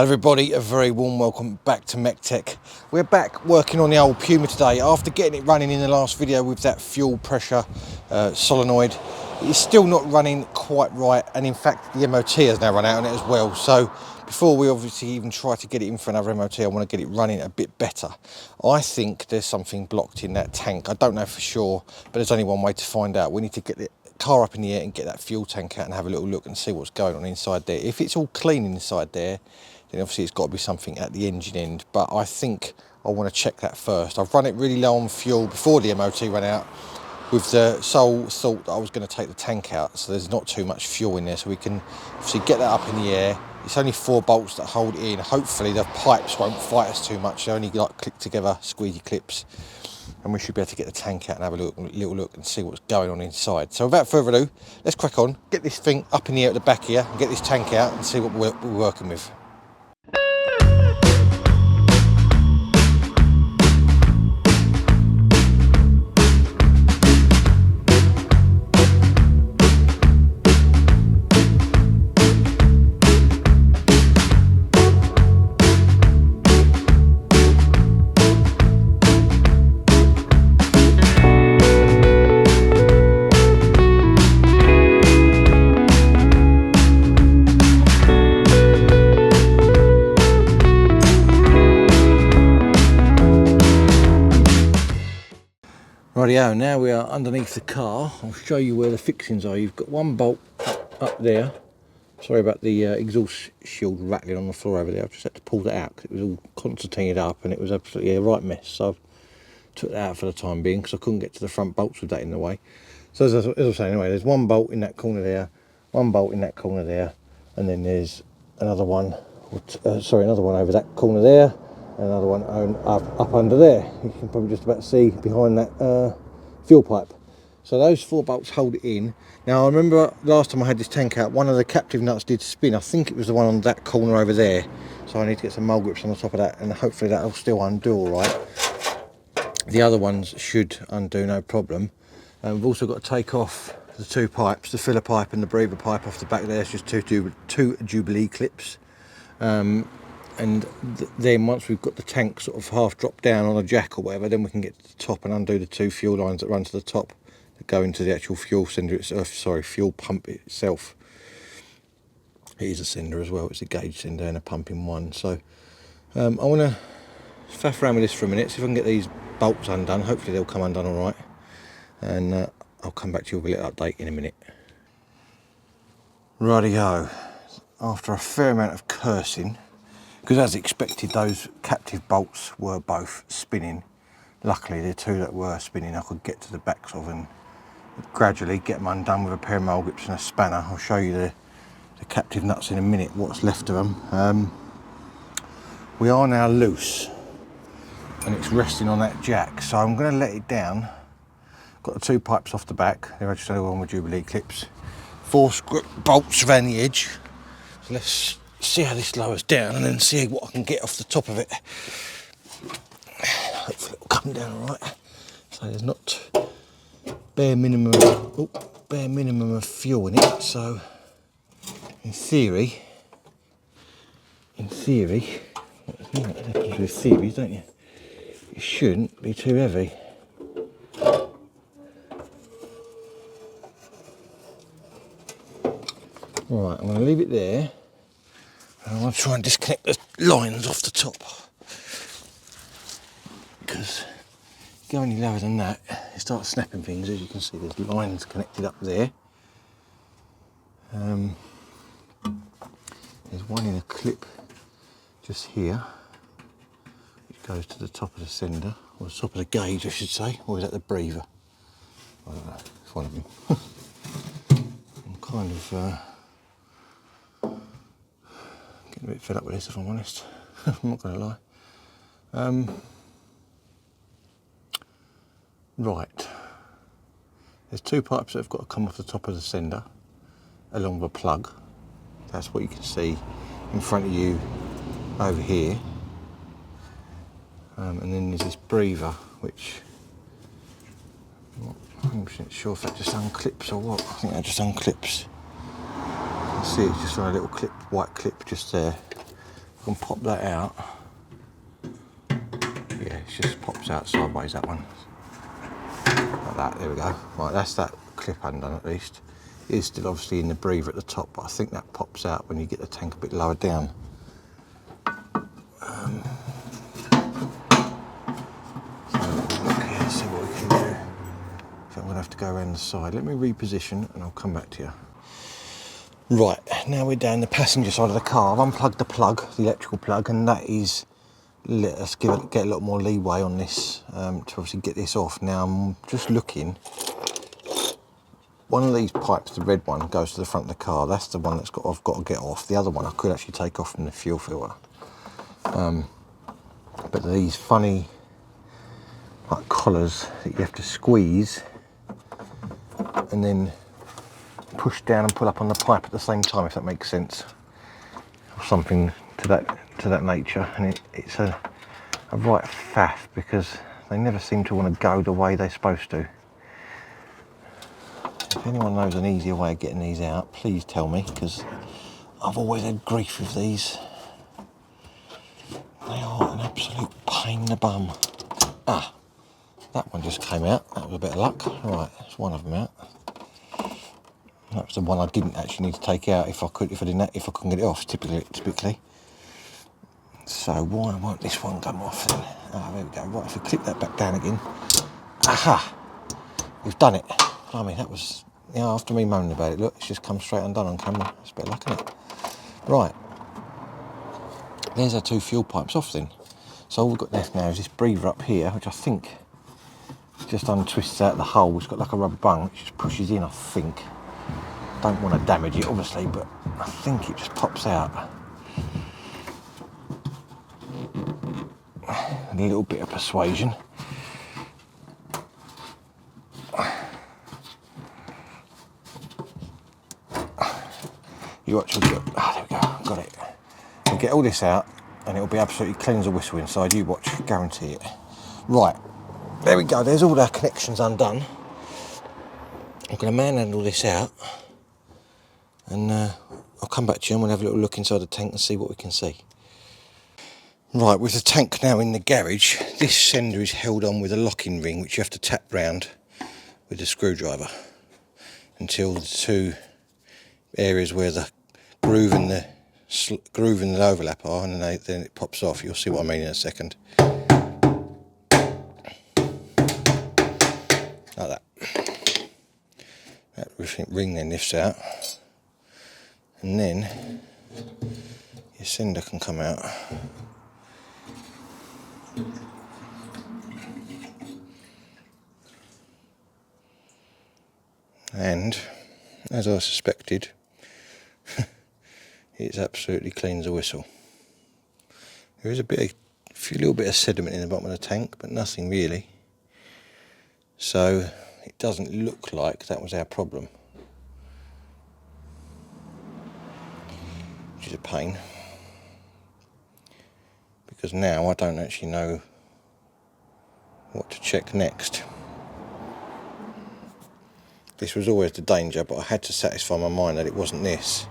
Hello everybody, a very warm welcome back to MEC-TEC. We're back working on the old Puma today. After getting it running in the last video with that fuel pressure solenoid, it's still not running quite right, and in fact the MOT has now run out on it as well. So before we obviously even try to get it in for another MOT, I want to get it running a bit better. I think there's something blocked in that tank. I don't know for sure, but there's only one way to find out. We need to get the car up in the air and get that fuel tank out and have a little look and see what's going on inside there. If it's all clean inside there, then obviously it's got to be something at the engine end, but I think I want to check that first. I've run it really low on fuel before the MOT ran out with the sole thought that I was going to take the tank out, so there's not too much fuel in there, so we can obviously get that up in the air. It's only 4 bolts that hold it in. Hopefully the pipes won't fight us too much. They're only like click together squeezy clips, and we should be able to get the tank out and have a little look and see what's going on inside. So without further ado, let's crack on, get this thing up in the air at the back here and get this tank out and see what we're working with. Rightio, now we are underneath the car. I'll show you where the fixings are. You've got one bolt up there. Sorry about the exhaust shield rattling on the floor over there. I've just had to pull that out because it was all concertinaed up and it was absolutely a right mess. So I've took that out for the time being because I couldn't get to the front bolts with that in the way. So as I was saying, anyway, there's one bolt in that corner there, one bolt in that corner there, and then there's another one, another one over that corner there, and another one up under there. You can probably just about see behind that fuel pipe. So those 4 bolts hold it in. Now I remember last time I had this tank out, one of the captive nuts did spin. I think it was the one on that corner over there. So I need to get some mole grips on the top of that, and hopefully that'll still undo all right. The other ones should undo no problem. We've also got to take off the 2 pipes, the filler pipe and the breather pipe off the back there. It's just two Jubilee clips. And then once we've got the tank sort of half dropped down on a jack or whatever, then we can get to the top and undo the 2 fuel lines that run to the top that go into the actual fuel cylinder itself, fuel pump itself. It is a cylinder as well, it's a gauge cylinder and a pump in one. So I want to faff around with this for a minute, see if I can get these bolts undone. Hopefully they'll come undone all right, and I'll come back to you with a little update in a minute. Rightio, after a fair amount of cursing, because as expected those captive bolts were both spinning. Luckily the 2 that were spinning I could get to the backs of and gradually get them undone with a pair of mole grips and a spanner. I'll show you the captive nuts in a minute, what's left of them. We are now loose and it's resting on that jack, so I'm going to let it down. Got the 2 pipes off the back, they're just on with Jubilee clips. 4 bolts around the edge. So let's see how this lowers down and then see what I can get off the top of it. Hopefully it'll come down all right. So there's not bare minimum of fuel in it. So in theory, what happens with theories, don't you? It shouldn't be too heavy. Right, I'm going to leave it there. And I'm going to try and disconnect the lines off the top, because go any lower than that, it starts snapping things. As you can see, there's lines connected up there. There's one in a clip just here, which goes to the top of the cylinder, or the top of the gauge I should say, or is that the breather? I don't know, it's one of them. I'm kind of getting a bit fed up with this, if I'm honest. I'm not going to lie. Right, there's 2 pipes that have got to come off the top of the cylinder along with a plug. That's what you can see in front of you over here. And then there's this breather, which I'm not 100% sure if that just unclips or what. I think that just unclips. You can see it's just on a little clip, white clip just there. I can pop that out. Yeah, it just pops out sideways, that one. Like that, there we go. Right, that's that clip undone at least. It is still obviously in the breather at the top, but I think that pops out when you get the tank a bit lower down. Okay, let's see what we can do. So I'm going to have to go around the side. Let me reposition and I'll come back to you. Right, now we're down the passenger side of the car. I've unplugged the plug, the electrical plug, and that is, let us get a lot more leeway on this to obviously get this off. Now I'm just looking. One of these pipes, the red one, goes to the front of the car. That's the one I've got to get off. The other one I could actually take off from the fuel filter. But these funny like collars that you have to squeeze and then push down and pull up on the pipe at the same time, if that makes sense, or something to that nature. And it's a right faff because they never seem to want to go the way they're supposed to. If anyone knows an easier way of getting these out, please tell me, because I've always had grief with these. They are an absolute pain in the bum. Ah, that one just came out. That was a bit of luck. Right, that's one of them out. That was the one I didn't actually need to take out if I couldn't get it off, typically. So why won't this one come off then? Ah, there we go. Right, if we clip that back down again. Aha! We've done it. I mean, that was, after me moaning about it, look, it's just come straight undone on camera. It's a bit of luck, isn't it? Right. There's our two fuel pipes off then. So all we've got left now is this breather up here, which I think just untwists out the hole. It's got like a rubber bung, which just pushes in, I think. Don't want to damage it, obviously, but I think it just pops out. A little bit of persuasion. You actually get, there we go, got it. We'll get all this out and it'll be absolutely clean as a whistle inside. You watch, guarantee it. Right, there we go, there's all our connections undone. I'm going to manhandle this out and I'll come back to you and we'll have a little look inside the tank and see what we can see. Right, with the tank now in the garage, this sender is held on with a locking ring which you have to tap round with a screwdriver until the two areas where the groove and the overlap are, and then it pops off. You'll see what I mean in a second. Like that. That ring then lifts out, and then your sender can come out. And as I suspected, it's absolutely clean as a whistle. There is a little bit of sediment in the bottom of the tank, but nothing really. So it doesn't look like that was our problem, which is a pain, because now I don't actually know what to check next. This was always the danger, but I had to satisfy my mind that it wasn't this.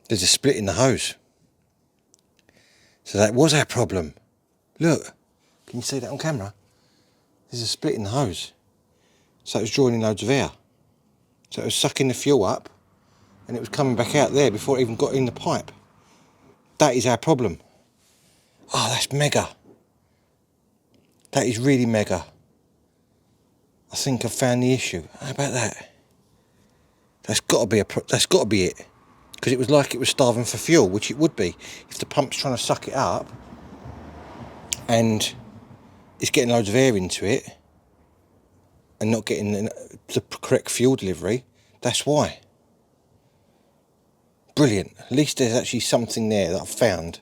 There's a split in the hose. So that was our problem. Look, can you see that on camera? There's a split in the hose. So it was drawing in loads of air. So it was sucking the fuel up and it was coming back out there before it even got in the pipe. That is our problem. Oh, that's mega. That is really mega. I think I've found the issue. How about that? That's got to be it. Because it was like it was starving for fuel, which it would be if the pump's trying to suck it up and it's getting loads of air into it and not getting the correct fuel delivery. That's why. Brilliant. At least there's actually something there that I've found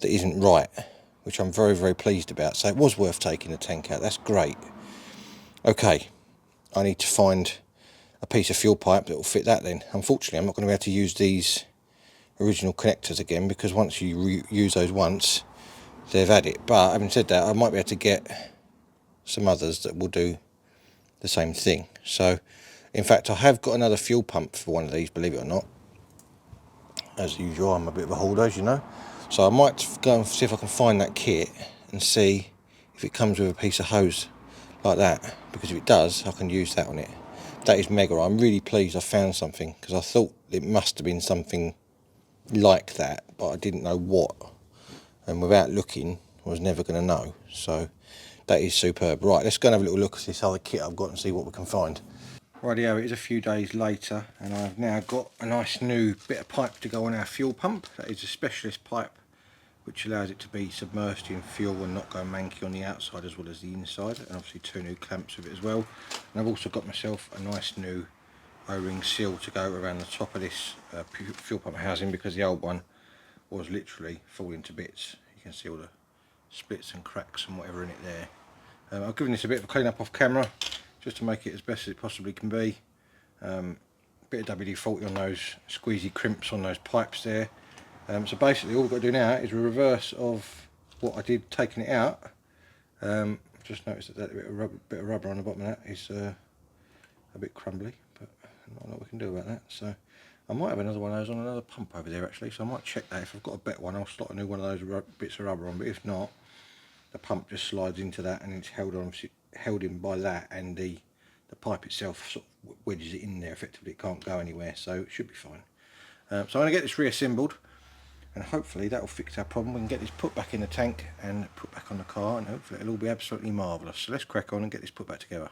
that isn't right, which I'm very, very pleased about. So it was worth taking the tank out. That's great. Okay, I need to find a piece of fuel pipe that will fit that then. Unfortunately, I'm not going to be able to use these original connectors again, because once you use those once, they've had it. But having said that, I might be able to get some others that will do the same thing. So in fact, I have got another fuel pump for one of these, believe it or not. As usual, I'm a bit of a hoarder, as you know. So I might go and see if I can find that kit and see if it comes with a piece of hose like that, because if it does, I can use that on it. That is mega. I'm really pleased I found something, because I thought it must have been something like that, but I didn't know what, and without looking I was never going to know. So that is superb. Right, let's go and have a little look at this other kit I've got and see what we can find. Rightio, it is a few days later, and I've now got a nice new bit of pipe to go on our fuel pump. That is a specialist pipe which allows it to be submerged in fuel and not go manky on the outside as well as the inside, and obviously 2 new clamps with it as well. And I've also got myself a nice new O-ring seal to go around the top of this fuel pump housing, because the old one was literally falling to bits. You can see all the splits and cracks and whatever in it there. I've given this a bit of a clean up off camera just to make it as best as it possibly can be. Bit of WD-40 on those squeezy crimps on those pipes there. So basically all we've got to do now is a reverse of what I did taking it out. I've just noticed that bit of rubber on the bottom of that is a bit crumbly, but I don't know what we can do about that. So I might have another one of those on another pump over there actually, so I might check that. If I've got a better one, I'll slot a new one of those bits of rubber on, but if not, the pump just slides into that and it's held in by that, and the pipe itself sort of wedges it in there effectively. It can't go anywhere, so it should be fine. So I'm going to get this reassembled, and hopefully that will fix our problem. We can get this put back in the tank and put back on the car, and hopefully it'll all be absolutely marvellous. So let's crack on and get this put back together.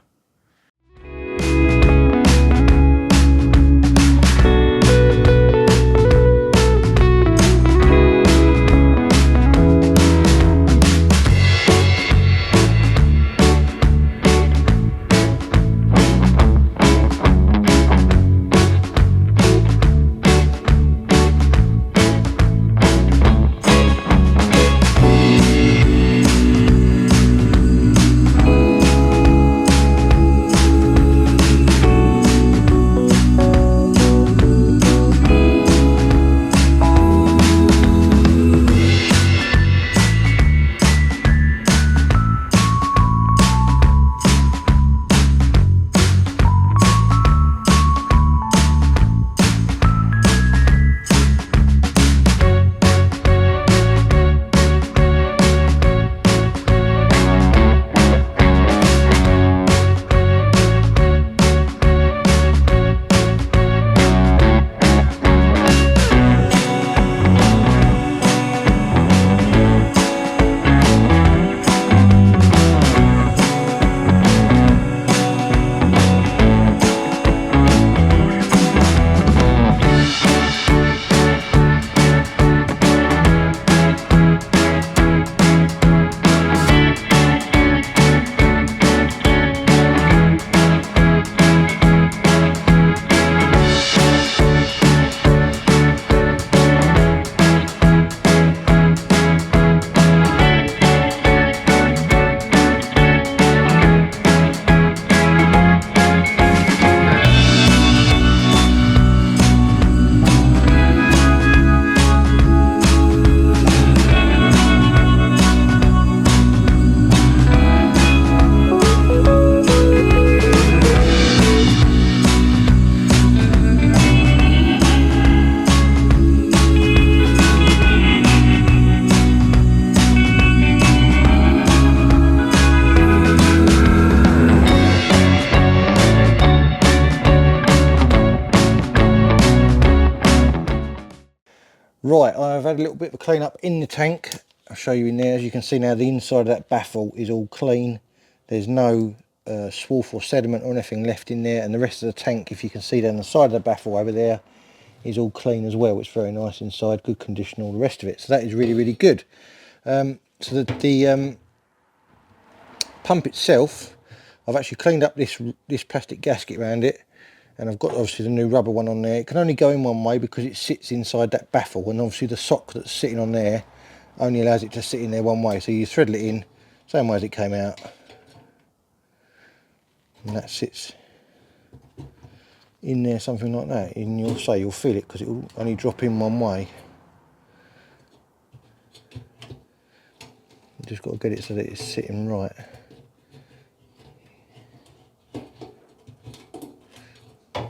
Right, I've had a little bit of a clean up in the tank. I'll show you in there. As you can see now, the inside of that baffle is all clean. There's no swarf or sediment or anything left in there, and the rest of the tank, if you can see down the side of the baffle over there, is all clean as well. It's very nice inside, good condition, all the rest of it. So that is really, really good. So the pump itself, I've actually cleaned up this plastic gasket around it, and I've got obviously the new rubber one on there. It can only go in one way because it sits inside that baffle, and obviously the sock that's sitting on there only allows it to sit in there one way. So you thread it in same way as it came out, and that sits in there something like that, and you'll feel it because it will only drop in one way. Just got to get it so that it's sitting right.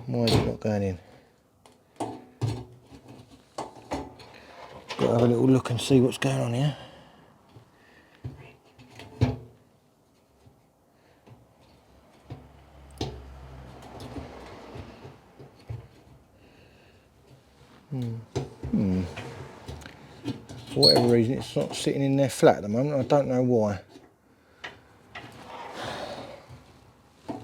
Why is it not going in? Got to have a little look and see what's going on here. For whatever reason, it's not sitting in there flat at the moment. I don't know why. Let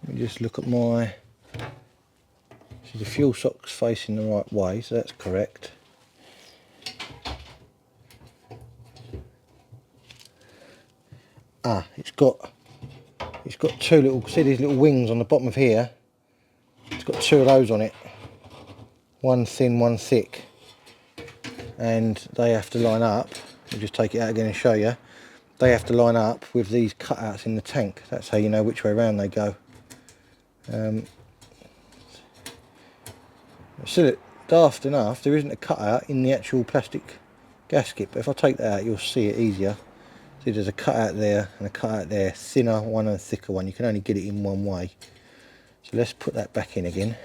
me just look at my... So the fuel sock's facing the right way, so that's correct. Ah, it's got two little, see these little wings on the bottom of here? It's got two of those on it. One thin, one thick. And they have to line up. I'll just take it out again and show you. They have to line up with these cutouts in the tank. That's how you know which way around they go. Still daft enough, there isn't a cutout in the actual plastic gasket, but if I take that out you'll see it easier. See, there's a cutout there and a cutout there, thinner one and a thicker one. You can only get it in one way. So let's put that back in again.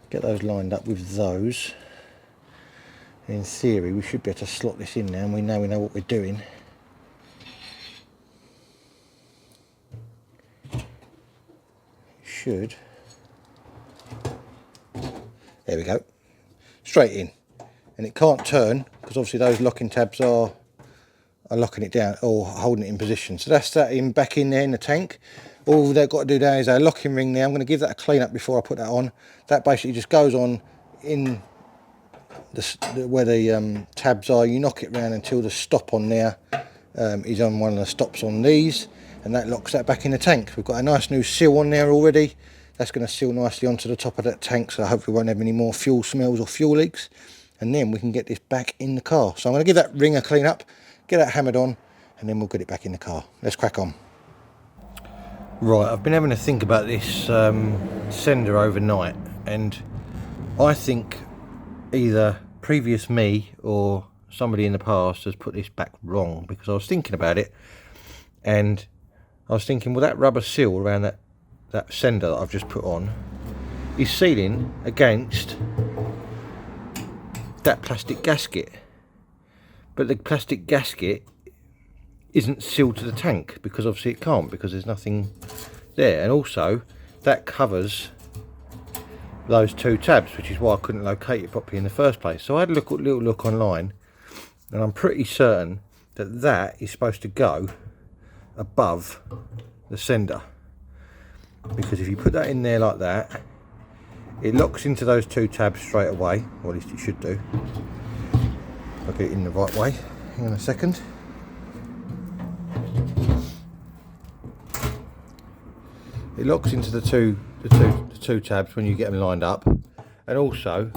Get those lined up with those. And in theory we should be able to slot this in now, and we know what we're doing. Should. There we go. Straight in. And it can't turn because obviously those locking tabs are locking it down or holding it in position. So that's that back in there in the tank. All they've got to do now is a locking ring there. I'm going to give that a clean up before I put that on. That basically just goes on in where the tabs are. You knock it round until the stop on there is on one of the stops on these, and that locks that back in the tank. We've got a nice new seal on there already. That's going to seal nicely onto the top of that tank, so hopefully we won't have any more fuel smells or fuel leaks. And then we can get this back in the car. So I'm going to give that ring a clean up, get that hammered on, and then we'll get it back in the car. Let's crack on. Right, I've been having to think about this sender overnight, and I think either previous me or somebody in the past has put this back wrong, because I was thinking about it, and I was thinking, well, that rubber seal around that sender that I've just put on is sealing against that plastic gasket, but the plastic gasket isn't sealed to the tank, because obviously it can't, because there's nothing there. And also that covers those two tabs, which is why I couldn't locate it properly in the first place. So I had a little look online, and I'm pretty certain that that is supposed to go above the sender, because if you put that in there like that, it locks into those two tabs straight away, or at least it should do. I'll get it in the right way. Hang on a second. It locks into the two tabs when you get them lined up, and also,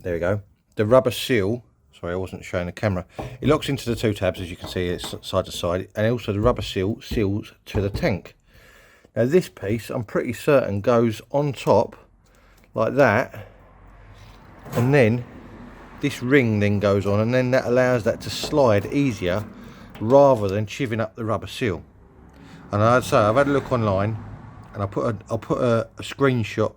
there we go, the rubber seal. Sorry, I wasn't showing the camera. It locks into the two tabs, as you can see, it's side to side, and also the rubber seal seals to the tank. Now this piece, I'm pretty certain, goes on top like that, and then this ring then goes on, and then that allows that to slide easier rather than chiving up the rubber seal. And I'd say I've had a look online, and I'll put a screenshot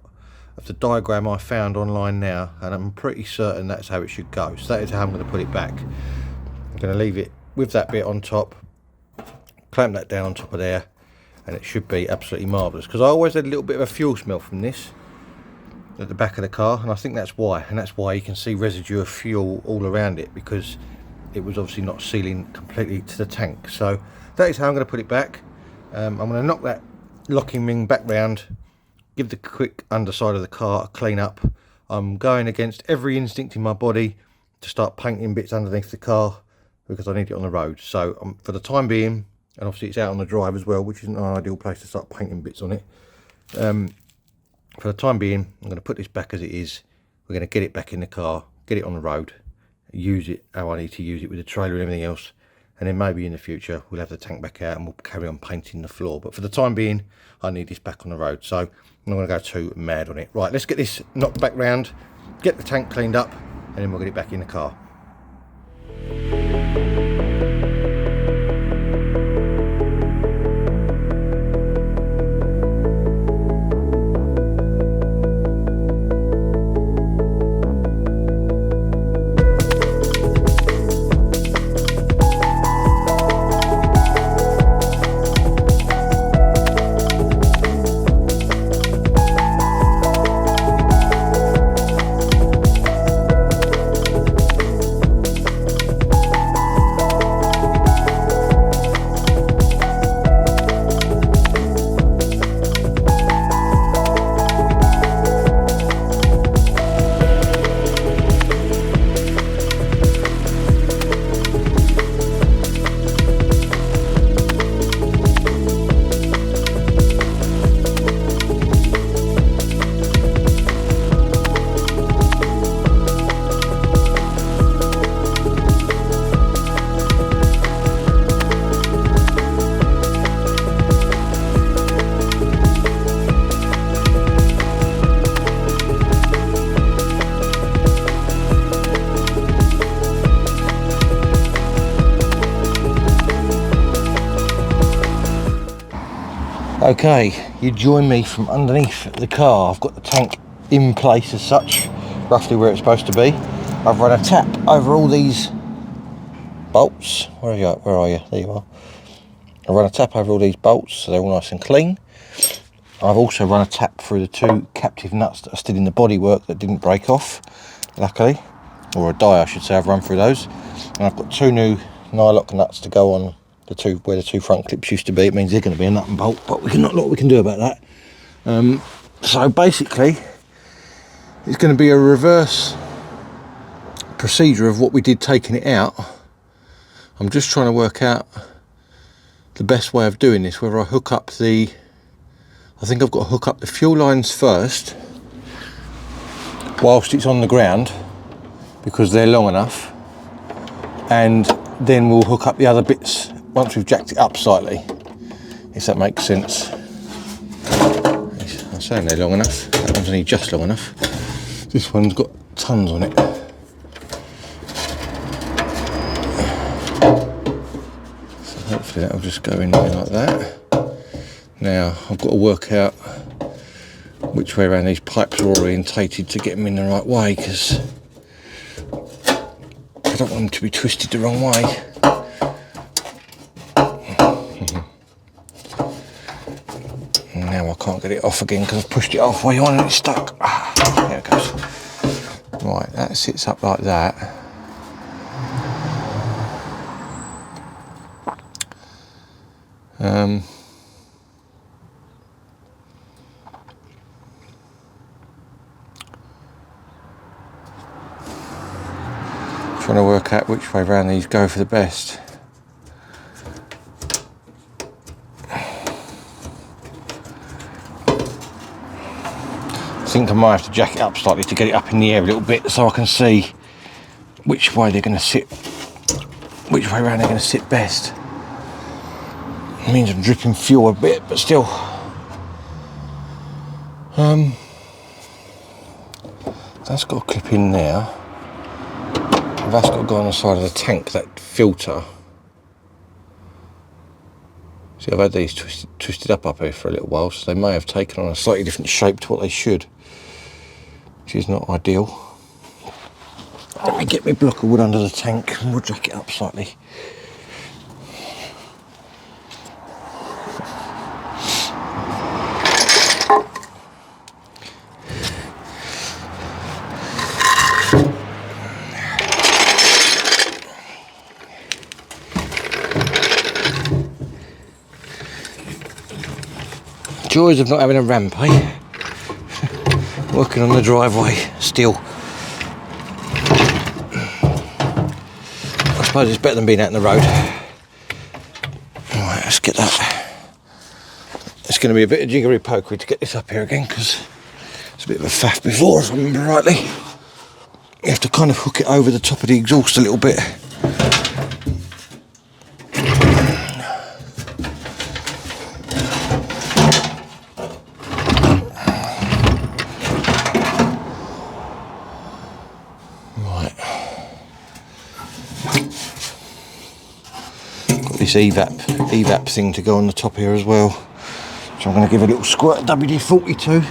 of the diagram I found online now, and I'm pretty certain that's how it should go. So that is how I'm going to put it back. I'm going to leave it with that bit on top, clamp that down on top of there, and it should be absolutely marvellous, because I always had a little bit of a fuel smell from this at the back of the car, and I think that's why. And that's why you can see residue of fuel all around it, because it was obviously not sealing completely to the tank. So that is how I'm going to put it back. I'm going to knock that locking ring back round, give the quick underside of the car a clean up. I'm going against every instinct in my body to start painting bits underneath the car, because I need it on the road. So for the time being, and obviously it's out on the drive as well, which isn't an ideal place to start painting bits on it. For the time being, I'm going to put this back as it is. We're going to get it back in the car, get it on the road, use it how I need to use it with the trailer and everything else, and then maybe in the future we'll have the tank back out and we'll carry on painting the floor. But for the time being, I need this back on the road, so I'm not going to go too mad on it. Right, let's get this knocked back round, get the tank cleaned up, and then we'll get it back in the car. Okay, you join me from underneath the car. I've got the tank in place as such, roughly where it's supposed to be. I've run a tap over all these bolts. Where are you at? Where are you? There you are. I've run a tap over all these bolts so they're all nice and clean. I've also run a tap through the two captive nuts that are still in the bodywork that didn't break off, luckily, or a die I should say. I've run through those, and I've got two new nylock nuts to go on the two where the two front clips used to be. It means they're going to be a nut and bolt, but we can not a lot we can do about that. So basically, it's going to be a reverse procedure of what we did taking it out. I'm just trying to work out the best way of doing this, whether I hook up the, I think I've got to hook up the fuel lines first whilst it's on the ground because they're long enough, and then we'll hook up the other bits once we've jacked it up slightly, if that makes sense. I'm saying they're long enough. That one's only just long enough. This one's got tons on it. So hopefully that'll just go in there like that. Now I've got to work out which way around these pipes are orientated to get them in the right way, because I don't want them to be twisted the wrong way. Now I can't get it off again because I've pushed it halfway on and it's stuck. There it goes. Right, that sits up like that. Trying to work out which way around these go for the best. I think I might have to jack it up slightly to get it up in the air a little bit so I can see which way they're going to sit, which way around they're going to sit best. It means I'm dripping fuel a bit, but still. That's got a clip in there. That's got to go on the side of the tank, that filter. See, I've had these twisted up here for a little while, so they may have taken on a slightly different shape to what they should, which is not ideal. Let me get my block of wood under the tank and we'll jack it up slightly. Joys of not having a ramp, eh? Working on the driveway still. I suppose it's better than being out in the road. Right, let's get that. It's going to be a bit of jiggery pokery to get this up here again because it's a bit of a faff before, if I remember rightly. You have to kind of hook it over the top of the exhaust a little bit. This evap thing to go on the top here as well, so I'm going to give a little squirt of WD-40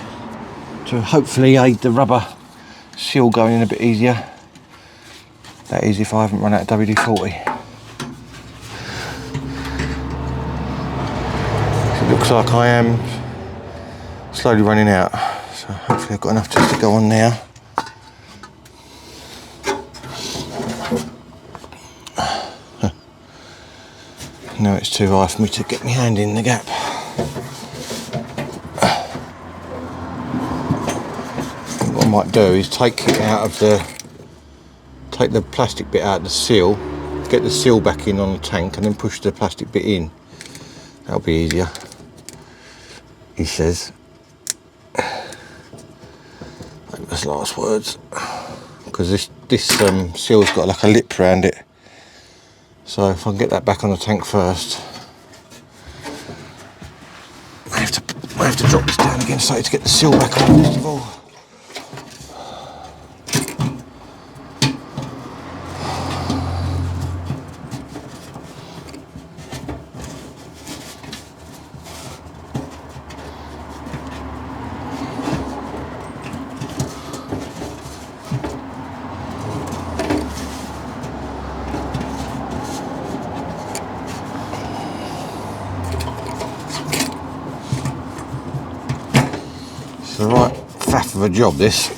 to hopefully aid the rubber seal going in a bit easier. That is if I haven't run out of WD-40. It looks like I am slowly running out, so hopefully I've got enough just to go on now. Now it's too high for me to get my hand in the gap. What I might do is take the plastic bit out of the seal, get the seal back in on the tank, and then push the plastic bit in. That'll be easier, he says. That's last words, because this seal's got like a lip around it. So if I can get that back on the tank first, I have to drop this down again so to get the seal back on first of all. enough of a job, this.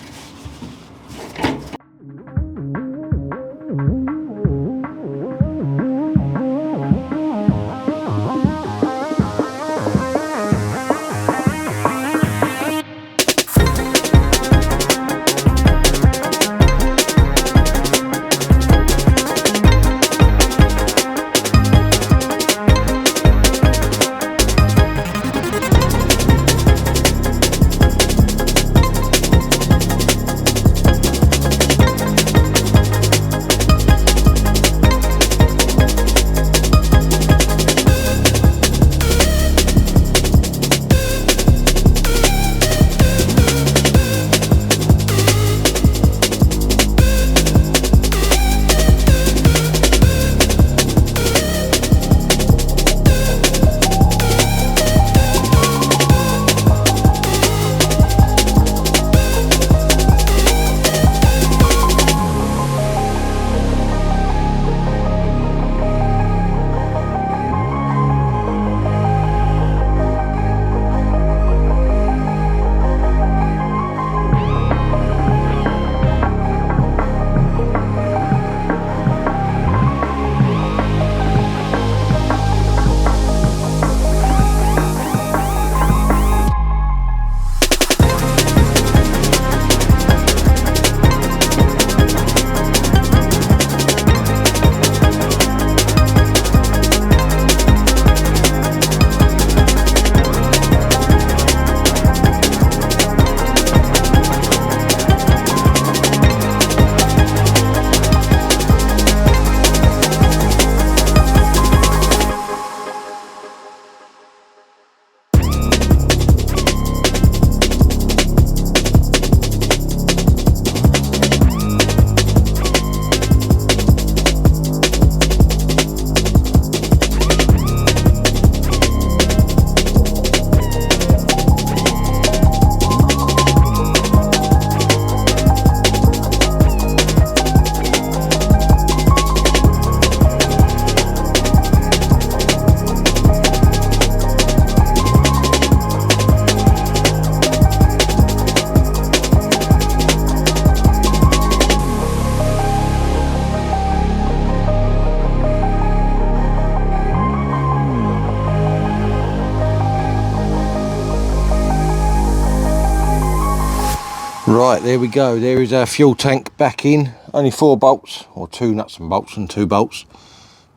Right, there we go. There is our fuel tank back in. Only 4 bolts, or 2 nuts and bolts and 2 bolts,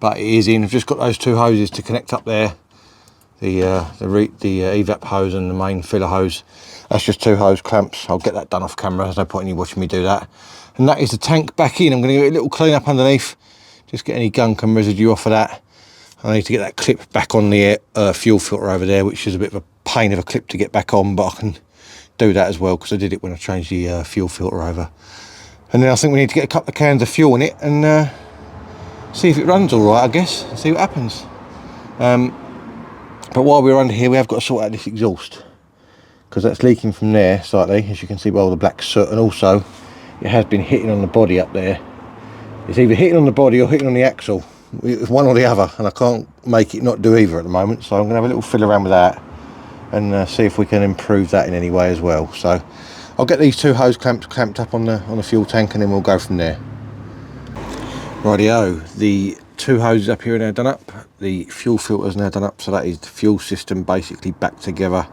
but it is in. I've just got those 2 hoses to connect up there. The evap hose and the main filler hose. That's just 2 hose clamps. I'll get that done off camera. There's no point in you watching me do that. And that is the tank back in. I'm going to give it a little clean up underneath. Just get any gunk and residue off of that. I need to get that clip back on the fuel filter over there, which is a bit of a pain of a clip to get back on, but I can do that as well because I did it when I changed the fuel filter over. And then I think we need to get a couple of cans of fuel in it and see if it runs all right, I guess, and see what happens. But while we're under here, we have got to sort out this exhaust because that's leaking from there slightly, as you can see by all the black soot, and also it has been hitting on the body up there. It's either hitting on the body or hitting on the axle. It's one or the other, and I can't make it not do either at the moment, so I'm going to have a little fiddle around with that and see if we can improve that in any way as well. So I'll get these 2 hose clamps clamped up on the fuel tank, and then we'll go from there. Rightio, the 2 hoses up here are now done up, the fuel filter is now done up, so that is the fuel system basically back together.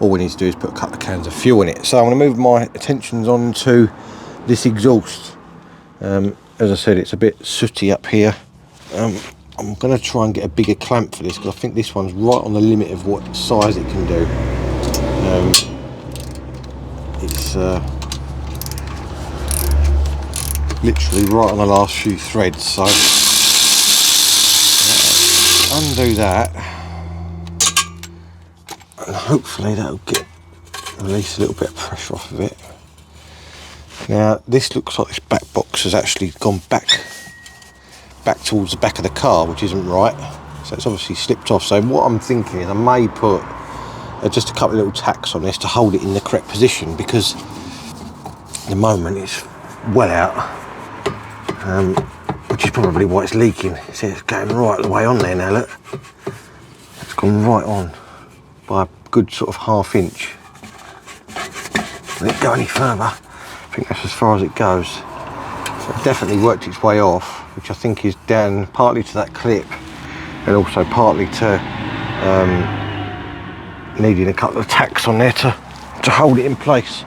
All we need to do is put a couple of cans of fuel in it. So I'm going to move my attentions on to this exhaust. As I said, it's a bit sooty up here. I'm going to try and get a bigger clamp for this because I think this one's right on the limit of what size it can do. It's literally right on the last few threads, so undo that and hopefully that'll release a little bit of pressure off of it. Now this looks like this back box has actually gone back towards the back of the car, which isn't right, so it's obviously slipped off. So what I'm thinking is I may put just a couple of little tacks on this to hold it in the correct position, because at the moment it's well out, which is probably why it's leaking. See, it's going right the way on there now, look. It's gone right on by a good sort of ½ inch. let it go any further. I think that's as far as it goes. So it definitely worked its way off, which I think is down partly to that clip and also partly to needing a couple of tacks on there to hold it in place.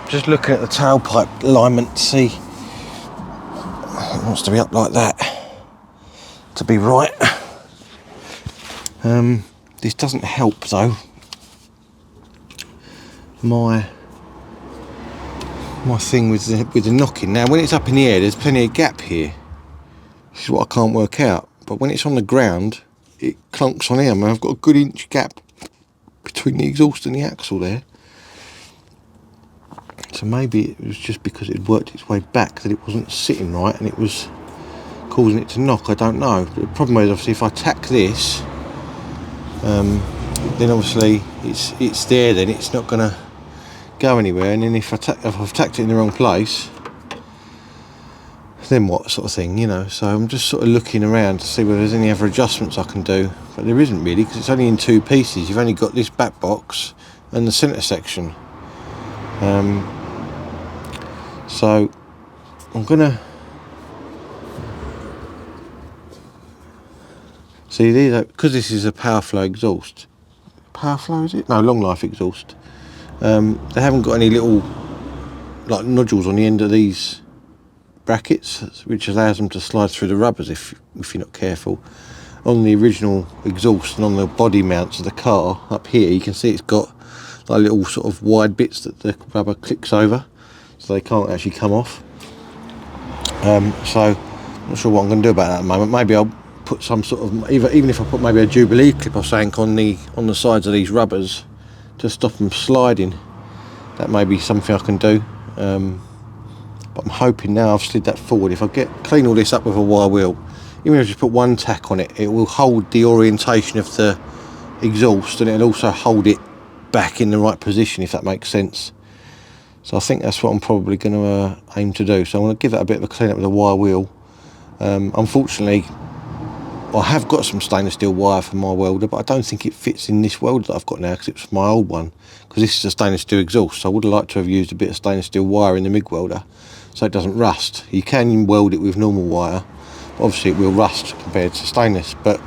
Just looking at the tailpipe alignment to see it wants to be up like that to be right. This doesn't help though. My thing with the knocking. Now when it's up in the air there's plenty of gap here. This is what I can't work out. But when it's on the ground it clunks on here. I mean, I've got a good inch gap between the exhaust and the axle there. So maybe it was just because it worked its way back that it wasn't sitting right and it was causing it to knock. I don't know. But the problem is obviously if I tack this, then obviously it's there. Then it's not going to go anywhere. And then if I've tacked it in the wrong place, then what sort of thing, you know. So I'm just sort of looking around to see whether there's any other adjustments I can do. But there isn't really, because it's only in two pieces. You've only got this back box and the centre section. So I'm gonna see these, because this is a power flow exhaust. Power flow is it? No, long life exhaust. They haven't got any little like nodules on the end of these brackets, which allows them to slide through the rubbers if you're not careful. On the original exhaust and on the body mounts of the car up here, you can see it's got like little sort of wide bits that the rubber clicks over, so they can't actually come off. So I'm not sure what I'm going to do about that at the moment. Maybe I'll put some sort of, even if I put maybe a Jubilee clip or something on the sides of these rubbers to stop them sliding. That may be something I can do. But I'm hoping now I've slid that forward. If I clean all this up with a wire wheel, even if I just put one tack on it, it will hold the orientation of the exhaust and it'll also hold it back in the right position, if that makes sense. So I think that's what I'm probably going to aim to do. So I'm going to give it a bit of a clean up with a wire wheel. Unfortunately, I have got some stainless steel wire for my welder, but I don't think it fits in this welder that I've got now because it's my old one. Because this is a stainless steel exhaust, so I would have liked to have used a bit of stainless steel wire in the MIG welder so it doesn't rust. You can weld it with normal wire, but obviously it will rust compared to stainless. But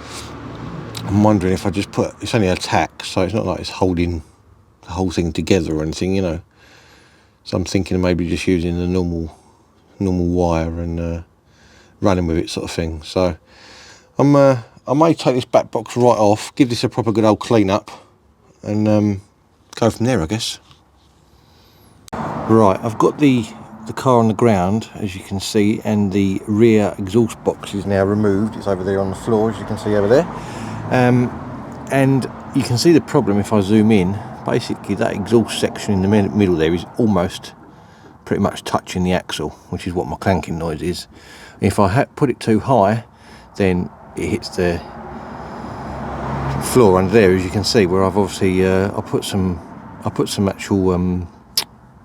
I'm wondering if I just it's only a tack, so it's not like it's holding the whole thing together or anything, you know. So I'm thinking of maybe just using the normal wire and running with it, sort of thing. So I may take this back box right off, give this a proper good old clean up, and go from there, I guess. Right, I've got the car on the ground, as you can see, and the rear exhaust box is now removed. It's over there on the floor, as you can see over there. And you can see the problem if I zoom in. Basically, that exhaust section in the middle there is almost pretty much touching the axle, which is what my clanking noise is. If I put it too high, then it hits the floor under there, as you can see, where I've obviously I put some actual what am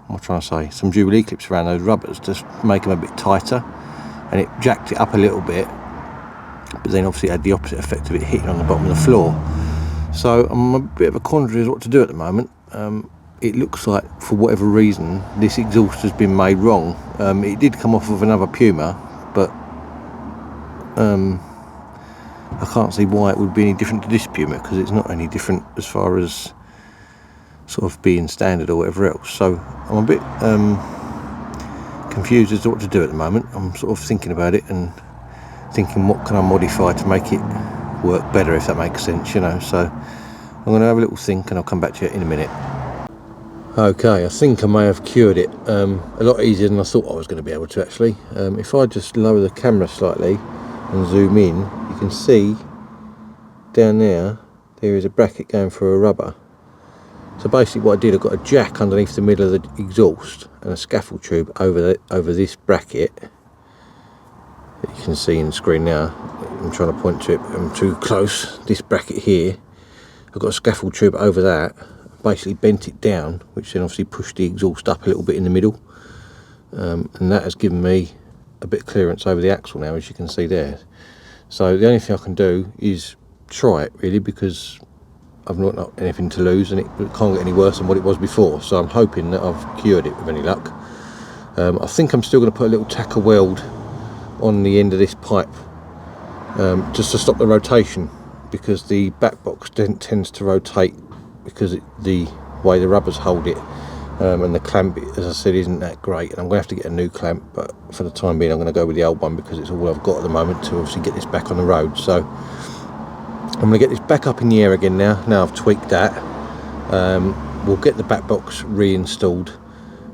I trying to say, some Jubilee clips around those rubbers to make them a bit tighter, and it jacked it up a little bit, but then obviously it had the opposite effect of it hitting on the bottom of the floor. So I'm a bit of a quandary as what to do at the moment. It looks like, for whatever reason, this exhaust has been made wrong. It did come off of another Puma, but I can't see why it would be any different to this Puma, because it's not any different as far as sort of being standard or whatever else. So I'm a bit confused as to what to do at the moment. I'm sort of thinking about it and thinking what can I modify to make it work better, if that makes sense, you know. So I'm going to have a little think and I'll come back to you in a minute. Okay, I think I may have cured it a lot easier than I thought I was going to be able to, actually. If I just lower the camera slightly and zoom in, you can see down there is a bracket going for a rubber. So basically what I did, I got a jack underneath the middle of the exhaust and a scaffold tube over this bracket that you can see in the screen now. I'm trying to point to it, I'm too close. This bracket here, I've got a scaffold tube over that, basically bent it down, which then obviously pushed the exhaust up a little bit in the middle, and that has given me a bit of clearance over the axle now, as you can see there. So the only thing I can do is try it, really, because I've not got anything to lose, and it can't get any worse than what it was before, so I'm hoping that I've cured it with any luck. I think I'm still going to put a little tacker weld on the end of this pipe, just to stop the rotation, because the back box tends to rotate because the way the rubbers hold it, and the clamp, as I said, isn't that great, and I'm going to have to get a new clamp, but for the time being I'm going to go with the old one because it's all I've got at the moment to obviously get this back on the road. So I'm going to get this back up in the air again now I've tweaked that. We'll get the back box reinstalled,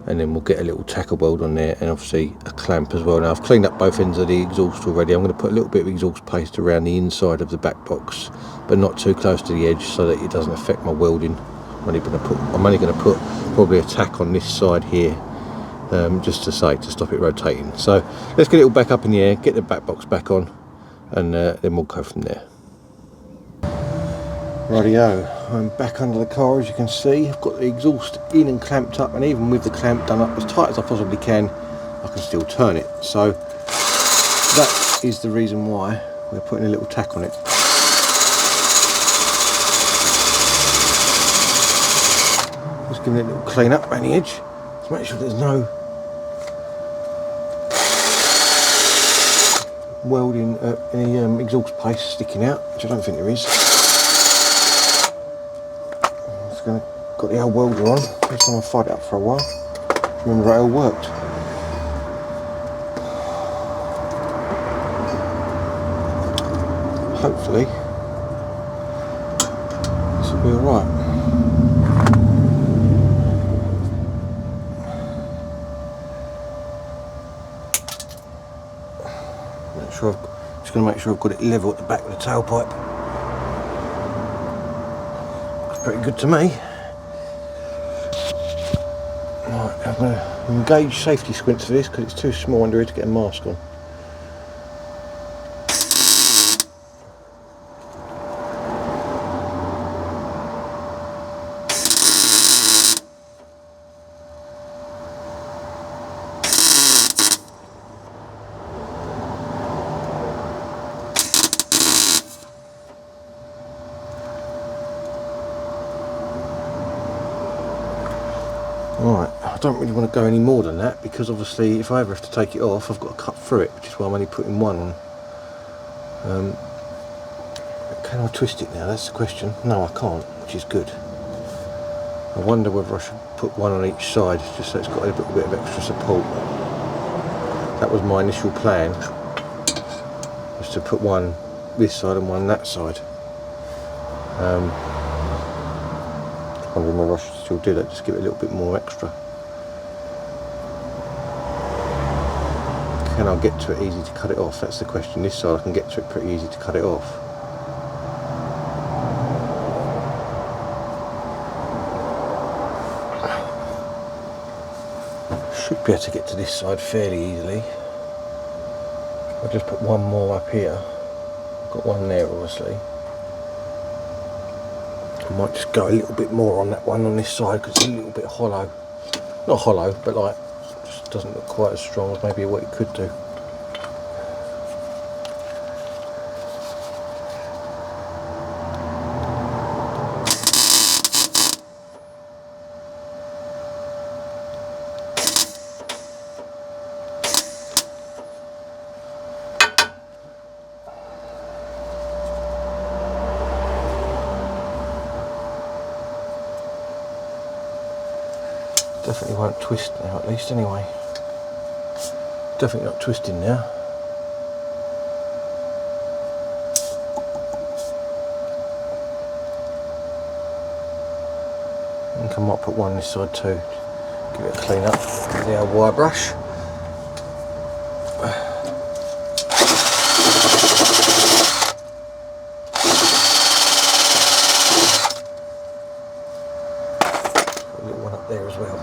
and then we'll get a little tacker weld on there, and obviously a clamp as well. Now I've cleaned up both ends of the exhaust already. I'm going to put a little bit of exhaust paste around the inside of the back box, but not too close to the edge so that it doesn't affect my welding. I'm only going to put probably a tack on this side here, just to stop it rotating. So let's get it all back up in the air, get the back box back on, and then we'll go from there. Rightio, I'm back under the car. As you can see, I've got the exhaust in and clamped up, and even with the clamp done up as tight as I possibly can, I can still turn it. So that is the reason why we're putting a little tack on it. Just giving it a little clean up around the edge to make sure there's no welding, any exhaust paste sticking out, which I don't think there is. Got the old welder on. First time I've fired it up for a while. Remember it all worked. Hopefully this will be alright. Just going to make sure I've got it level at the back of the tailpipe. Looks pretty good to me. Right, I'm going to engage safety squints for this because it's too small under here to get a mask on. Right, I don't really want to go any more than that, because obviously if I ever have to take it off I've got to cut through it, which is why I'm only putting one on. Can I twist it now? That's the question. No, I can't, which is good. I wonder whether I should put one on each side, just so it's got a little bit of extra support. That was my initial plan, was to put one this side and one that side. I wonder whether I should still do that, just give it a little bit more extra. Can I get to it easy to cut it off? That's the question. This side I can get to it pretty easy to cut it off. Should be able to get to this side fairly easily. I'll just put one more up here. I've got one there obviously. I might just go a little bit more on that one on this side because it's a little bit hollow. Not hollow, but like, just doesn't look quite as strong as maybe what it could do. Definitely won't twist now, at least anyway. Definitely not twisting now. I think I might put one this side too. Give it a clean up with the old wire brush. Put a little one up there as well.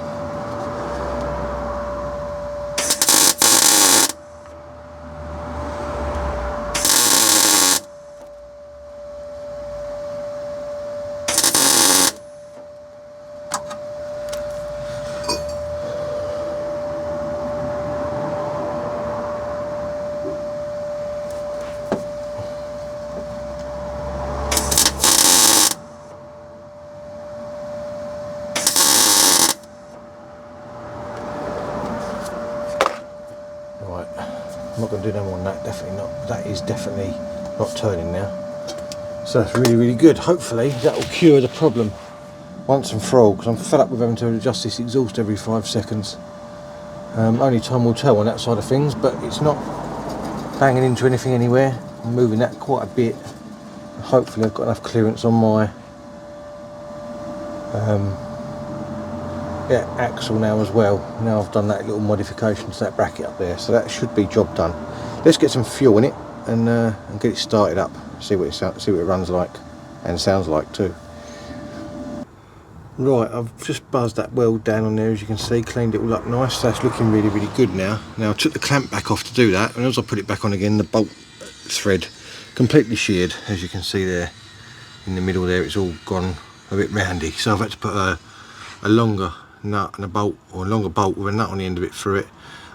I'm not going to do no more than that, definitely not. That is definitely not turning now. So that's really, really good. Hopefully that will cure the problem once and for all, because I'm fed up with having to adjust this exhaust every 5 seconds. Only time will tell on that side of things, but it's not banging into anything anywhere. I'm moving that quite a bit. Hopefully I've got enough clearance on my axle now as well. Now I've done that little modification to that bracket up there, so that should be job done. Let's get some fuel in it and get it started up. See what it runs like and sounds like too. Right, I've just buzzed that weld down on there, as you can see, cleaned it all up nice. So that's looking really, really good now. Now I took the clamp back off to do that, and as I put it back on again, the bolt thread completely sheared, as you can see there in the middle there. It's all gone a bit roundy, so I've had to put a longer nut and a bolt, or a longer bolt with a nut on the end of it through it,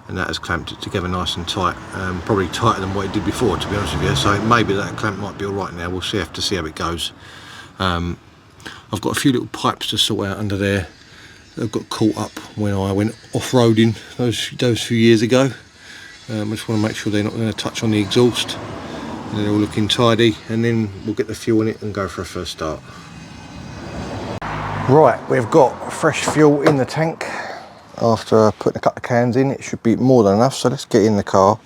and that has clamped it together nice and tight. Probably tighter than what it did before, to be honest with you, so maybe that clamp might be all right now. We'll have to see how it goes. I've got a few little pipes to sort out under there that got caught up when I went off-roading those few years ago. I just want to make sure they're not going to touch on the exhaust, and they're all looking tidy, and then we'll get the fuel in it and go for a first start. Right, we've got fresh fuel in the tank. After putting a couple of cans in, it should be more than enough, so let's get in the car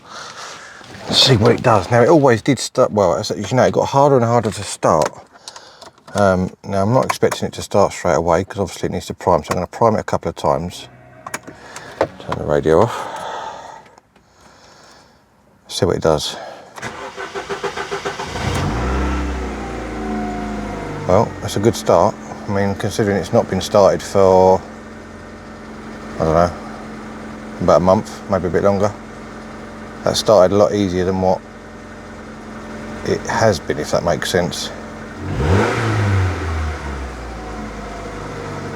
and see what it does. Now it always did start, well, as you know, it got harder and harder to start. Now I'm not expecting it to start straight away, because obviously it needs to prime, so I'm going to prime it a couple of times. Turn the radio off. See what it does. Well, that's a good start. I mean, considering it's not been started for, I don't know, about a month, maybe a bit longer. That started a lot easier than what it has been, if that makes sense.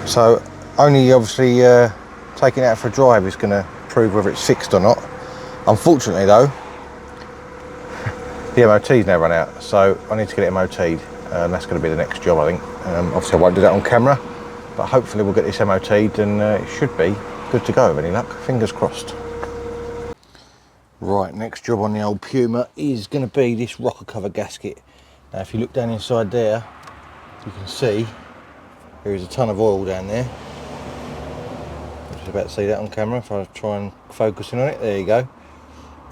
So only obviously taking it out for a drive is going to prove whether it's fixed or not. Unfortunately though, the MOT's now run out, so I need to get it MOT'd. That's going to be the next job, I think. Obviously I won't do that on camera, but hopefully we'll get this MOT'd, and it should be good to go with any luck. Fingers crossed. Right, next job on the old Puma is going to be this rocker cover gasket. Now if you look down inside there, you can see there is a ton of oil down there. I'm just about to see that on camera if I try and focus in on it. There you go.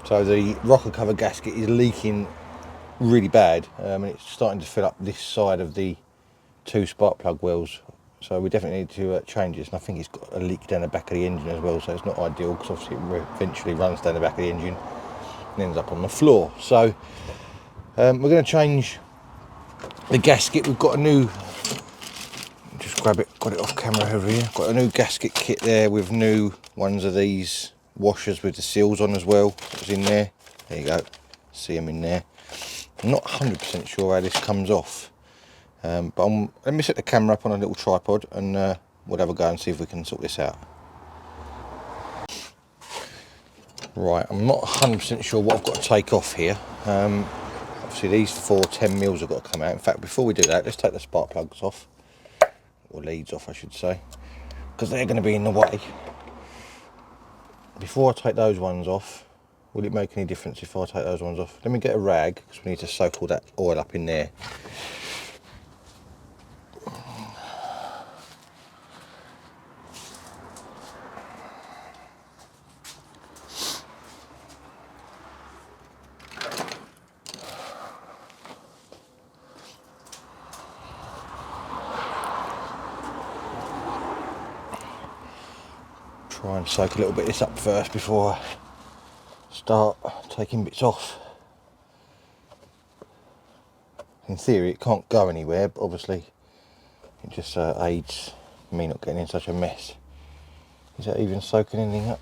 So the rocker cover gasket is leaking really bad, and it's starting to fill up this side of the 2 spark plug wells. So we definitely need to change this, and I think it's got a leak down the back of the engine as well, so it's not ideal, because obviously it eventually runs down the back of the engine and ends up on the floor. So we're going to change the gasket. We've got a new, just grab it, got it off camera over here, got a new gasket kit there with new ones of these washers with the seals on as well. It's in there. There you go, see them in there. I'm not 100% sure how this comes off, but let me set the camera up on a little tripod, and we'll have a go and see if we can sort this out. Right, I'm not 100% sure what I've got to take off here. Obviously these 4 10mm have got to come out. In fact, before we do that, let's take the spark plugs off, or leads off I should say, because they're going to be in the way. Before I take those ones off, will it make any difference if I take those ones off? Let me get a rag, because we need to soak all that oil up in there. Try and soak a little bit of this up first before I start taking bits off. In theory it can't go anywhere, but obviously it just aids me not getting in such a mess. Is that even soaking anything up?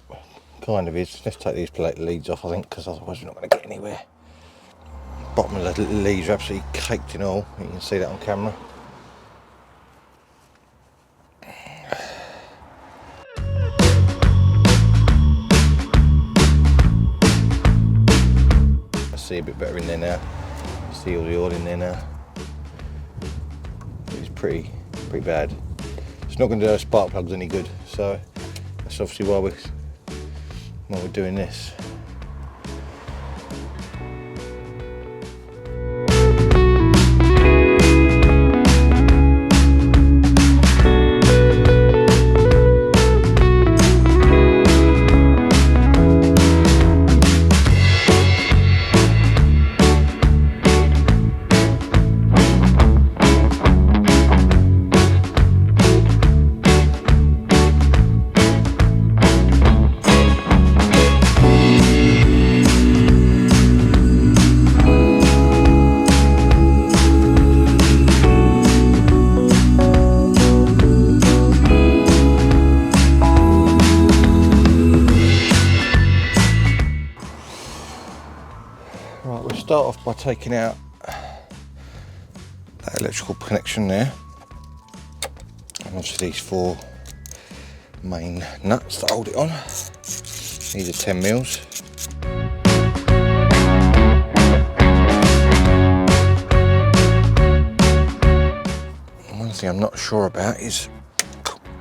Kind of is. Let's take these plate leads off, I think, because otherwise we're not going to get anywhere. Bottom of the leads are absolutely caked in oil. You can see that on camera. See a bit better in there now. See all the oil in there now. It's pretty bad. It's not going to do those spark plugs any good, so that's obviously why we're doing this. Right, we'll start off by taking out that electrical connection there, and obviously these 4 main nuts that hold it on. These are 10 mils. One thing I'm not sure about is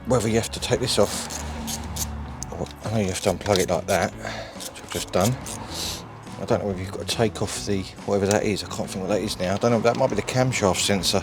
whether you have to take this off. I know you have to unplug it like that, which I've just done. I don't know whether you've got to take off the whatever that is. I can't think what that is now. I don't know. That might be the camshaft sensor.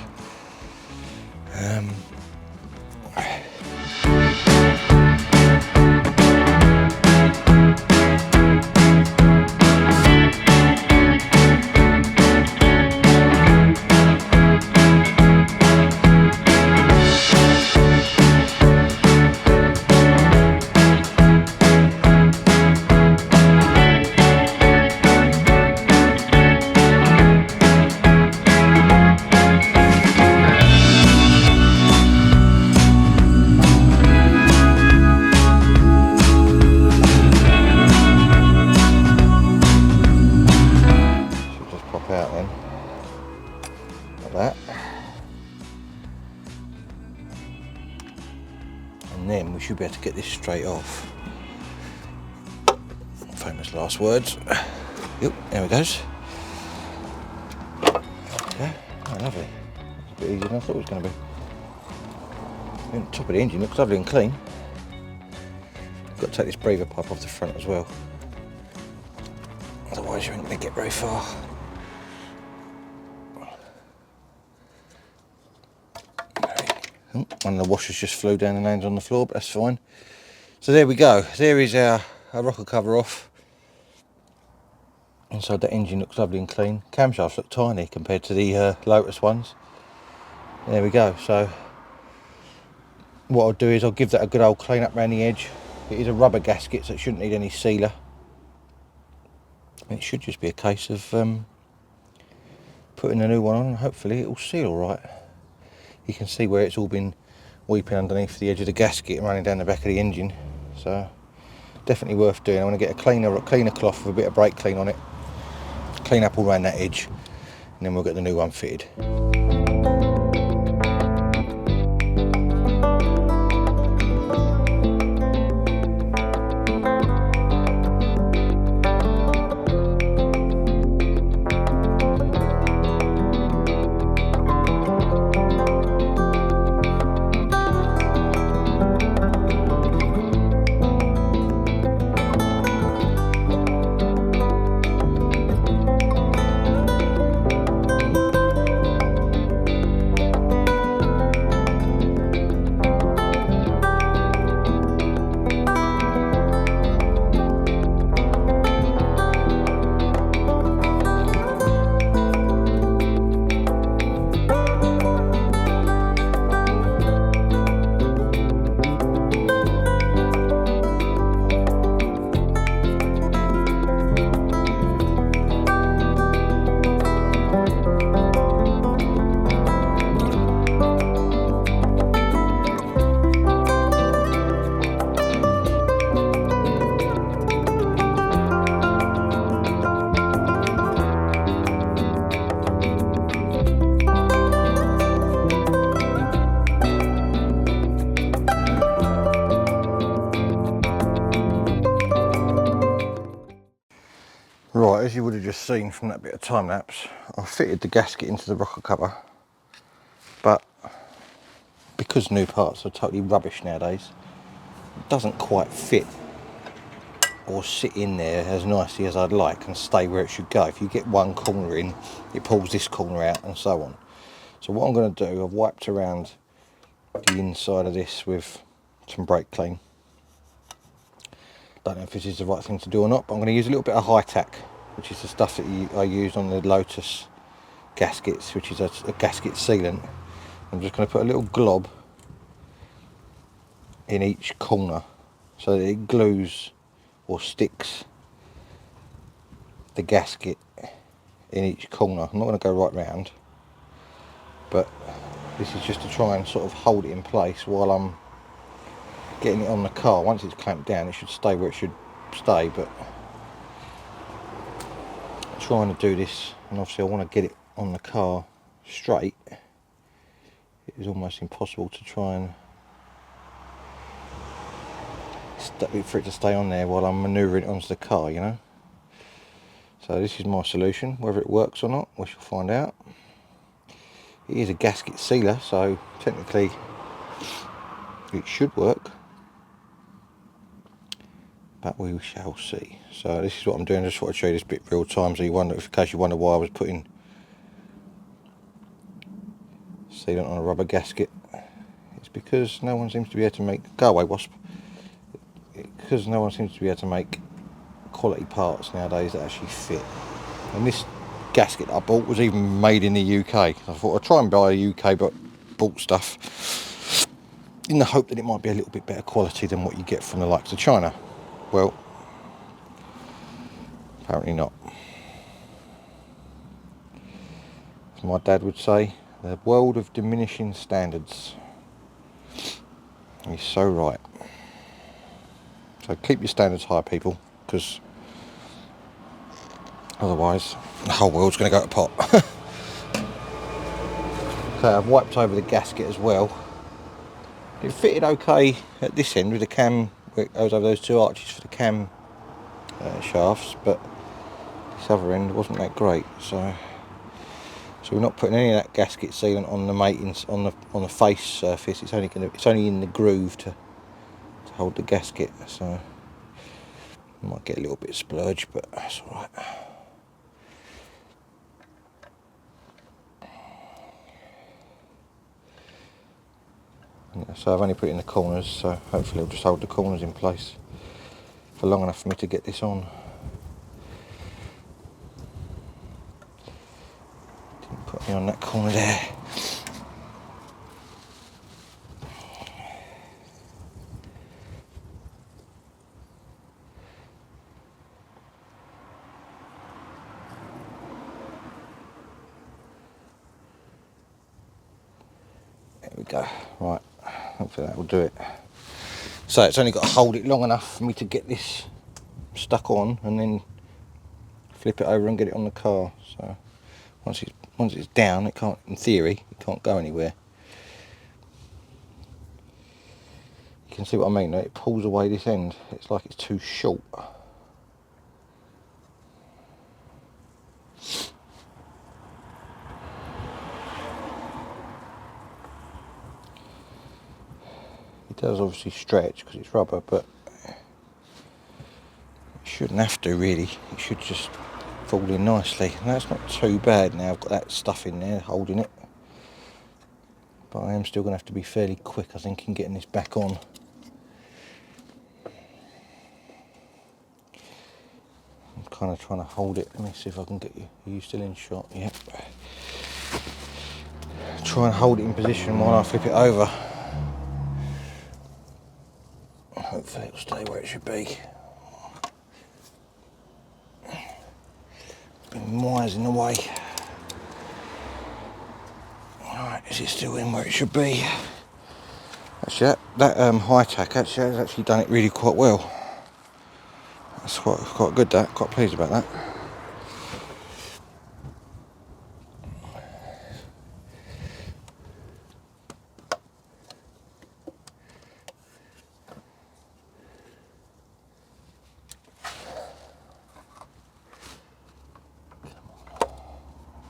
Out then, like that, and then we should be able to get this straight off. Famous last words. Yep, there it goes. Okay, oh, lovely. It's a bit easier than I thought it was going to be. And the top of the engine looks lovely and clean. Got to take this breather pipe off the front as well, otherwise you ain't going to get very far. One of the washers just flew down and landed on the floor, but that's fine. So there we go. There is our rocker cover off. Inside the engine looks lovely and clean. Camshafts look tiny compared to the Lotus ones. There we go. So what I'll do is I'll give that a good old clean up around the edge. It is a rubber gasket, so it shouldn't need any sealer. It should just be a case of putting a new one on, and hopefully it will seal all right. You can see where it's all been weeping underneath the edge of the gasket and running down the back of the engine. So definitely worth doing. I want to get a cleaner cloth with a bit of brake clean on it, clean up all around that edge, and then we'll get the new one fitted. Right, as you would have just seen from that bit of time lapse, I fitted the gasket into the rocker cover, but because new parts are totally rubbish nowadays, it doesn't quite fit or sit in there as nicely as I'd like and stay where it should go. If you get one corner in, it pulls this corner out and so on. So what I'm going to do, I've wiped around the inside of this with some brake clean. Don't know if this is the right thing to do or not, but I'm going to use a little bit of high-tack, which is the stuff that I used on the Lotus gaskets, which is a gasket sealant. I'm just going to put a little glob in each corner so that it glues or sticks the gasket in each corner. I'm not going to go right round, but this is just to try and sort of hold it in place while I'm getting it on the car. Once it's clamped down, it should stay where it should stay, but trying to do this, and obviously I want to get it on the car straight. It is almost impossible to try and for it to stay on there while I'm manoeuvring it onto the car, you know. So this is my solution. Whether it works or not, we shall find out. It is a gasket sealer, so technically it should work, but we shall see. So this is what I'm doing. I just want to show you this bit real time, so you wonder, in case you wonder why I was putting sealant on a rubber gasket. It's because no one seems to be able to make, go away wasp, because no one seems to be able to make quality parts nowadays that actually fit. And this gasket I bought was even made in the UK. I thought I'd try and buy a UK but bought stuff in the hope that it might be a little bit better quality than what you get from the likes of China. Well, apparently not. As my dad would say, the world of diminishing standards. He's so right. So keep your standards high, people, because otherwise the whole world's going to go to pot. So I've wiped over the gasket as well. It fitted okay at this end with the cam, where it goes over those two arches for the cam shafts, but this other end wasn't that great. So we're not putting any of that gasket sealant on the matings on the face surface. It's only in the groove to hold the gasket. So it might get a little bit splurged, but that's all right. Yeah, so I've only put it in the corners, so hopefully it'll just hold the corners in place for long enough for me to get this on. Didn't put me on that corner there. There we go. Right, hopefully that will do it. So it's only got to hold it long enough for me to get this stuck on and then flip it over and get it on the car. So once it's down, it can't, in theory, it can't go anywhere. You can see what I mean, it pulls away this end. It's like it's too short. It does obviously stretch because it's rubber, but it shouldn't have to really. It should just fall in nicely. And that's not too bad now. I've got that stuff in there holding it. But I am still going to have to be fairly quick, I think, in getting this back on. I'm kind of trying to hold it. Let me see if I can get you. Are you still in shot? Yep. Try and hold it in position while I flip it over. Hopefully it'll stay where it should be. Been wires in the way. Alright, is it still in where it should be? Actually, that MEC-TEC has actually done it really quite well. That's quite good, that. Quite pleased about that.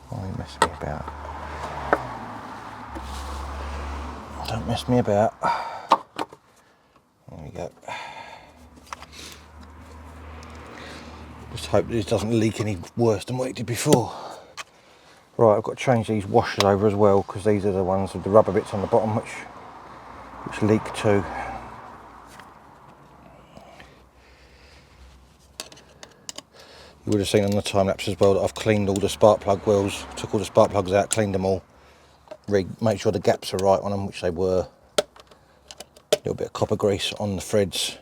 Why are you messing me about? Don't mess me about. There we go. Just hope this doesn't leak any worse than what it did before. Right, I've got to change these washers over as well, because these are the ones with the rubber bits on the bottom which leak too. You would have seen on the time lapse as well that I've cleaned all the spark plug wells, took all the spark plugs out, cleaned them all, make sure the gaps are right on them, which they were. A little bit of copper grease on the threads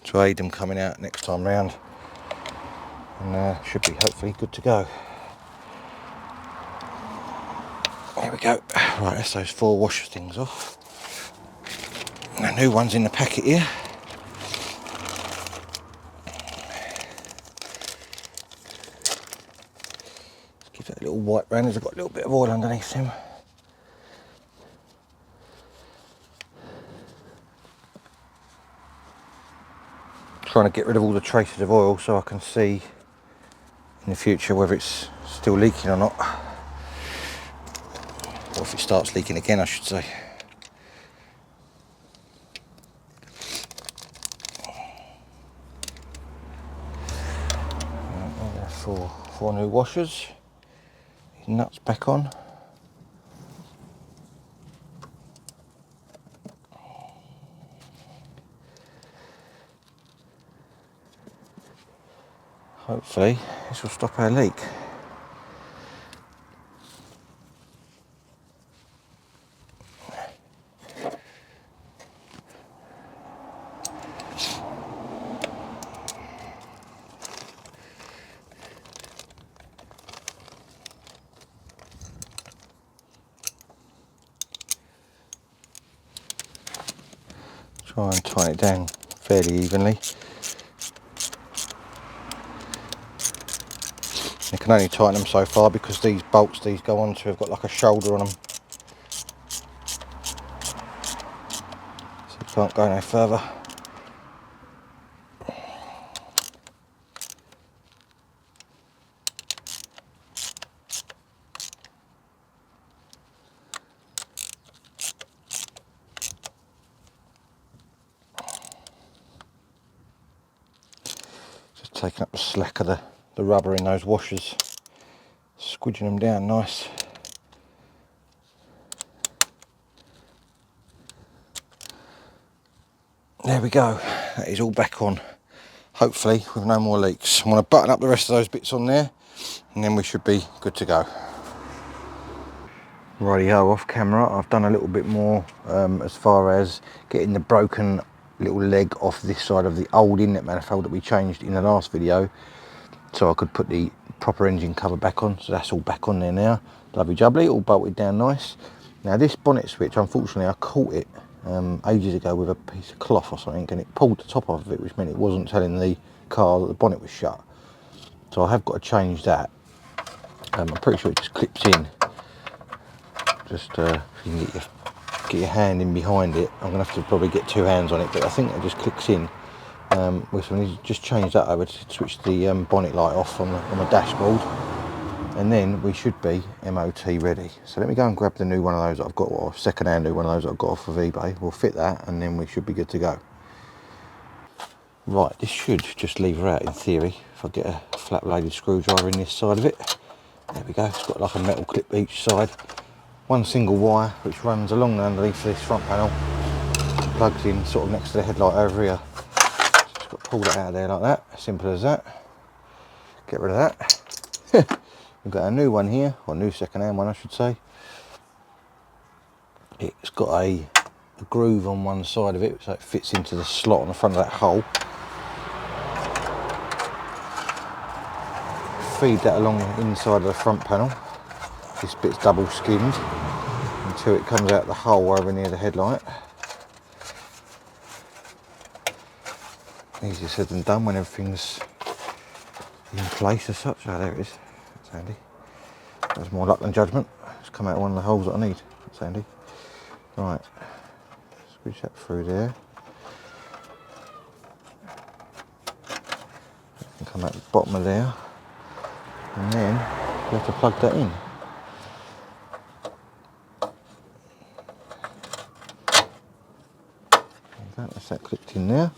to aid them coming out next time round, and should be hopefully good to go. There we go. Right, that's those 4 washer things off. And the new one's in the packet here. Give that a little wipe round as I've got a little bit of oil underneath him. Trying to get rid of all the traces of oil so I can see in the future whether it's still leaking or not, or if it starts leaking again, I should say. Four new washers. These nuts back on. Hopefully this will stop our leak. Try and tighten it down fairly evenly. You can only tighten them so far because these bolts these go onto have got like a shoulder on them. So you can't go no further. Just taking up the slack of the rubber in those washers, squidging them down nice. There we go, that is all back on, hopefully with no more leaks. I'm going to button up the rest of those bits on there and then we should be good to go. Rightio, off camera I've done a little bit more as far as getting the broken little leg off this side of the old inlet manifold that we changed in the last video, so I could put the proper engine cover back on. So that's all back on there now, lovely jubbly, all bolted down nice. Now this bonnet switch, unfortunately I caught it ages ago with a piece of cloth or something, and it pulled the top off of it, which meant it wasn't telling the car that the bonnet was shut. So I have got to change that. I'm pretty sure it just clips in. Just if you can get your hand in behind it. I'm going to have to probably get two hands on it, but I think it just clicks in. So I need to just change that over to switch the bonnet light off on the dashboard, and then we should be MOT ready. So let me go and grab the new one of those that I've got, or second-hand new one of those that I've got off of eBay. We'll fit that and then we should be good to go. Right, this should just lever out in theory if I get a flat bladed screwdriver in this side of it. There we go, it's got like a metal clip each side. One single wire which runs along underneath this front panel, plugs in sort of next to the headlight over here. Just got to pull that out of there like that, simple as that. Get rid of that. We've got a new one here, or new second-hand one I should say. It's got a groove on one side of it, so it fits into the slot on the front of that hole. Feed that along the inside of the front panel. This bit's double skinned until it comes out the hole over near the headlight. Easier said than done when everything's in place as such. Oh, there it is. That's handy. That's more luck than judgment. It's come out of one of the holes that I need. That's handy. Right, squeeze that through there. It can come out the bottom of there, and then you have to plug that in. That's that clipped in there.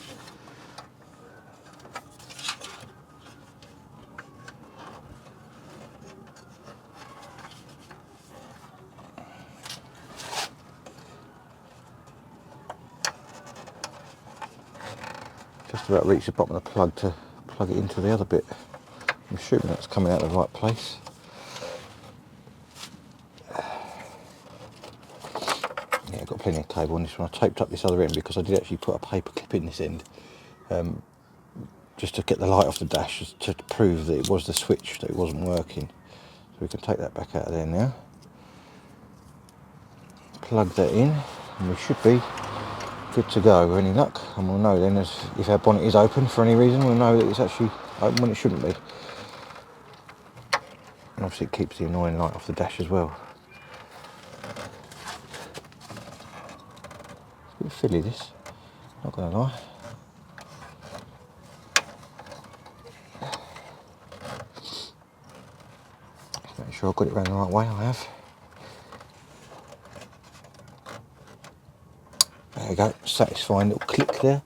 Just about reach the bottom of the plug to plug it into the other bit. I'm assuming that's coming out of the right place. Yeah, I've got plenty of cable on this one. I taped up this other end because I did actually put a paper clip in this end, just to get the light off the dash, just to prove that it was the switch, that it wasn't working. So we can take that back out of there now. Plug that in, and we should be good to go with any luck. And we'll know then if our bonnet is open for any reason, we'll know that it's actually open when it shouldn't be. And obviously it keeps the annoying light off the dash as well. It's a bit filly this, not gonna lie. Make sure I've got it around the right way, I have. There we go, satisfying little click there.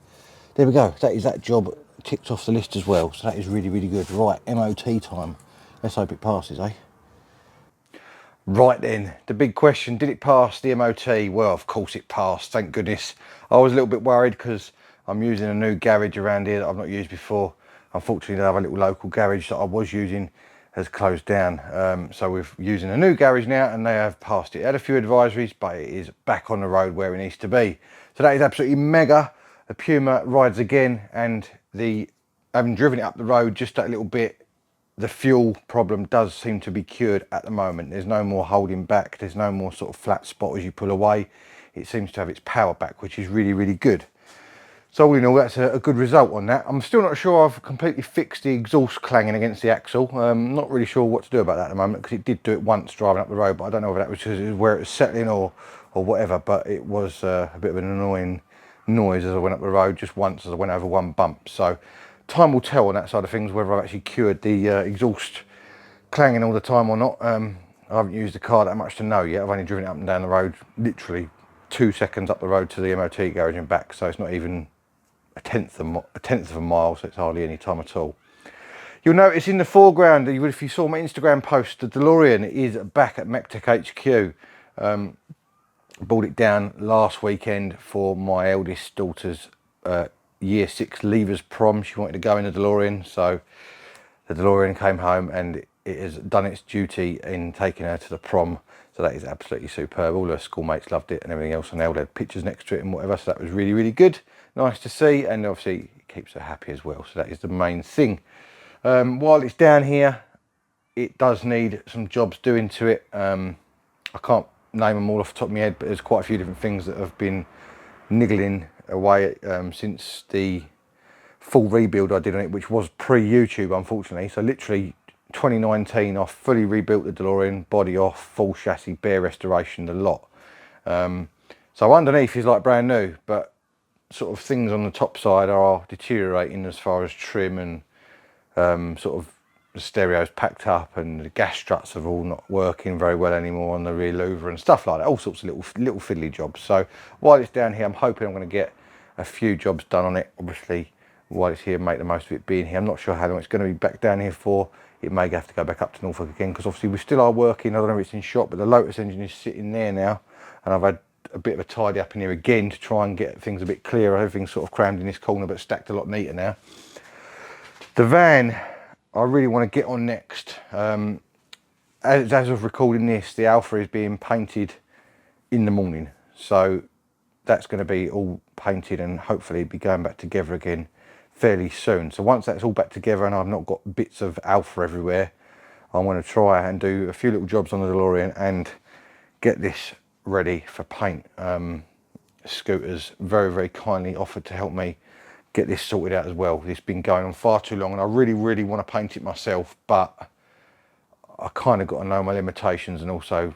There we go, that is that job ticked off the list as well, so that is really, really good. Right, MOT time. Let's hope it passes, eh? Right then, the big question, did it pass the MOT? Well, of course it passed, thank goodness. I was a little bit worried because I'm using a new garage around here that I've not used before. Unfortunately, the other little local garage that I was using has closed down. So we're using a new garage now and they have passed it. It had a few advisories, but it is back on the road where it needs to be. So that is absolutely mega. The Puma rides again, and having driven it up the road just that little bit, the fuel problem does seem to be cured at the moment. There's no more holding back. There's no more sort of flat spot as you pull away. It seems to have its power back, which is really, really good. So all in all, that's a good result on that. I'm still not sure I've completely fixed the exhaust clanging against the axle. Not really sure what to do about that at the moment, because it did do it once driving up the road, but I don't know if that was because it was where it was settling or whatever, but it was a bit of an annoying noise as I went up the road just once as I went over one bump. So time will tell on that side of things whether I've actually cured the exhaust clanging all the time or not. I haven't used the car that much to know yet. I've only driven it up and down the road, literally 2 seconds up the road to the MOT garage and back, so it's not even a tenth of a mile, so it's hardly any time at all. You'll notice in the foreground, if you saw my Instagram post, the DeLorean is back at MEC-TEC HQ. Brought it down last weekend for my eldest daughter's year 6 leavers prom. She wanted to go in the DeLorean, so the DeLorean came home and it has done its duty in taking her to the prom. So that is absolutely superb. All her schoolmates loved it and everything else, and they all had pictures next to it and whatever, so that was really, really good. Nice to see, and obviously it keeps her happy as well, so that is the main thing. While it's down here, it does need some jobs doing to it. I can't name them all off the top of my head, but there's quite a few different things that have been niggling away since the full rebuild I did on it, which was pre-YouTube, unfortunately. So literally 2019, I fully rebuilt the DeLorean, body off, full chassis, bare restoration, the lot. So underneath is like brand new, but sort of things on the top side are deteriorating as far as trim and sort of the stereo's packed up, and the gas struts are all not working very well anymore on the rear louver and stuff like that. All sorts of little fiddly jobs. So while it's down here, I'm hoping I'm going to get a few jobs done on it. Obviously, while it's here, make the most of it being here. I'm not sure how long it's going to be back down here for. It may have to go back up to Norfolk again, because obviously we still are working. I don't know if it's in shop, but the Lotus engine is sitting there now, and I've had a bit of a tidy up in here again to try and get things a bit clearer. Everything's sort of crammed in this corner, but stacked a lot neater now. The van, I really want to get on next. As of recording this, the Alpha is being painted in the morning, so that's going to be all painted and hopefully be going back together again fairly soon. So once that's all back together and I've not got bits of Alpha everywhere, I'm going to try and do a few little jobs on the DeLorean and get this ready for paint. Scooters very, very kindly offered to help me get this sorted out as well. It's been going on far too long, and I really, really want to paint it myself, but I kind of got to know my limitations and also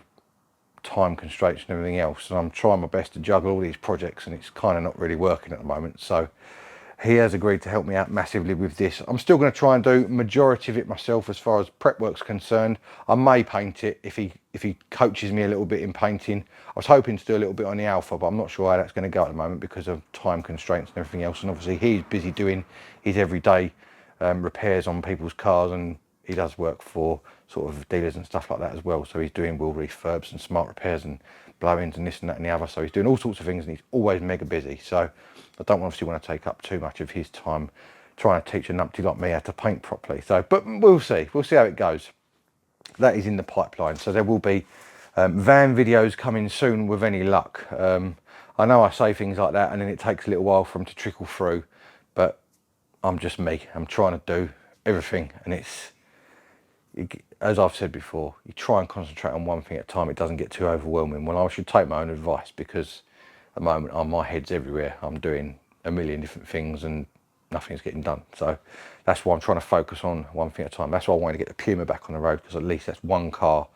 time constraints and everything else, and I'm trying my best to juggle all these projects, and it's kind of not really working at the moment. So he has agreed to help me out massively with this. I'm still going to try and do majority of it myself as far as prep work's concerned. I may paint it if he coaches me a little bit in painting. I was hoping to do a little bit on the Alpha, but I'm not sure how that's going to go at the moment because of time constraints and everything else. And obviously he's busy doing his everyday repairs on people's cars, and he does work for sort of dealers and stuff like that as well. So he's doing wheel refurbs and smart repairs and blow-ins and this and that and the other. So he's doing all sorts of things, and he's always mega busy. So I don't obviously want to take up too much of his time trying to teach a numpty like me how to paint properly. So, but we'll see how it goes. That is in the pipeline. So there will be van videos coming soon with any luck. I know I say things like that and then it takes a little while for them to trickle through, but I'm just me. I'm trying to do everything, and as I've said before, you try and concentrate on one thing at a time. It doesn't get too overwhelming. Well, I should take my own advice, because at the moment my head's everywhere. I'm doing a million different things, and nothing's getting done. So that's why I'm trying to focus on one thing at a time. That's why I wanted to get the Puma back on the road, because at least that's one car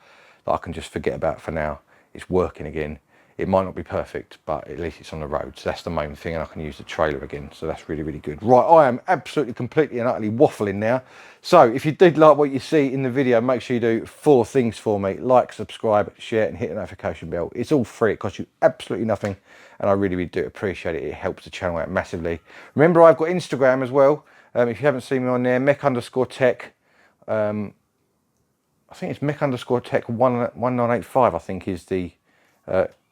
that I can just forget about for now. It's working again. It might not be perfect, but at least it's on the road. So that's the main thing, and I can use the trailer again. So that's really, really good. Right, I am absolutely, completely and utterly waffling now. So if you did like what you see in the video, make sure you do 4 things for me. Like, subscribe, share, and hit the notification bell. It's all free. It costs you absolutely nothing. And I really, really do appreciate it. It helps the channel out massively. Remember, I've got Instagram as well. If you haven't seen me on there, MEC-TEC. I think it's MEC-TEC 1985, I think is the...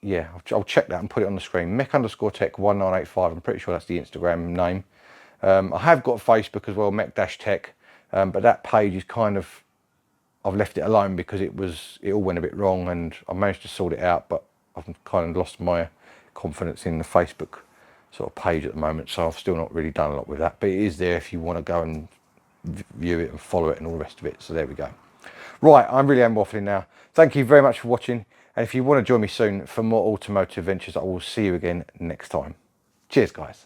yeah, I'll check that and put it on the screen. MEC-TEC 1985. I'm pretty sure that's the Instagram name. I have got Facebook as well, MEC-TEC, but that page is kind of, I've left it alone because it all went a bit wrong, and I managed to sort it out, but I've kind of lost my confidence in the Facebook sort of page at the moment, so I've still not really done a lot with that. But it is there if you want to go and view it and follow it and all the rest of it. So there we go. Right, I really am waffling now. Thank you very much for watching. And if you want to join me soon for more automotive ventures, I will see you again next time. Cheers, guys.